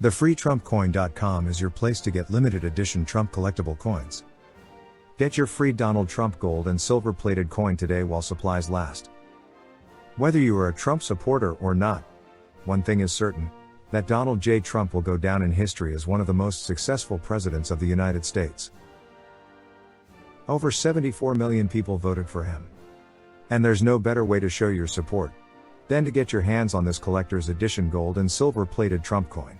TheFreeTrumpCoin.com is your place to get limited edition Trump collectible coins. Get your free Donald Trump gold and silver plated coin today while supplies last. Whether you are a Trump supporter or not, one thing is certain, that Donald J. Trump will go down in history as one of the most successful presidents of the United States. Over 74 million people voted for him. And there's no better way to show your support than to get your hands on this collector's edition gold and silver plated Trump coin.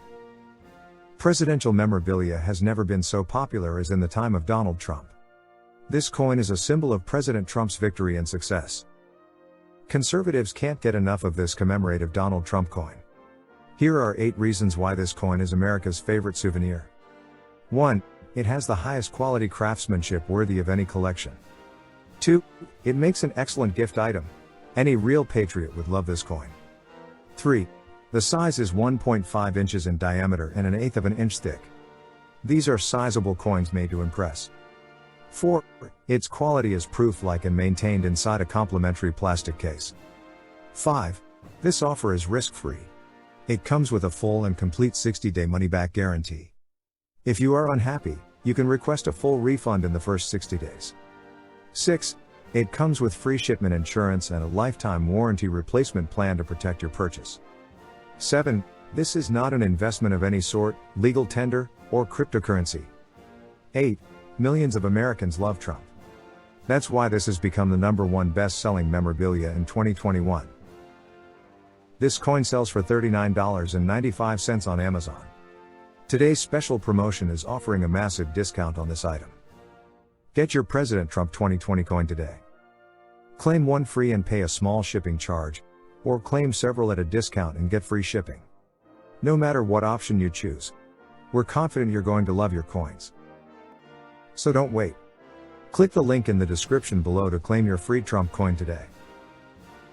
Presidential memorabilia has never been so popular as in the time of Donald Trump. This coin is a symbol of President Trump's victory and success. Conservatives can't get enough of this commemorative Donald Trump coin. Here are 8 reasons why this coin is America's favorite souvenir. 1. It has the highest quality craftsmanship worthy of any collection. 2. It makes an excellent gift item. Any real patriot would love this coin. 3. The size is 1.5 inches in diameter and 1/8 of an inch thick. These are sizable coins made to impress. 4. Its quality is proof-like and maintained inside a complimentary plastic case. 5. This offer is risk-free. It comes with a full and complete 60-day money-back guarantee. If you are unhappy, you can request a full refund in the first 60 days. 6. It comes with free shipment insurance and a lifetime warranty replacement plan to protect your purchase. 7. This is not an investment of any sort, legal tender, or cryptocurrency. 8. Millions of Americans love Trump. That's why this has become the #1 best-selling memorabilia in 2021. This coin sells for $39.95 on Amazon. Today's special promotion is offering a massive discount on this item. Get your President Trump 2020 coin today. Claim one free and pay a small shipping charge, or claim several at a discount and get free shipping. No matter what option you choose, we're confident you're going to love your coins. So don't wait. Click the link in the description below to claim your free Trump coin today.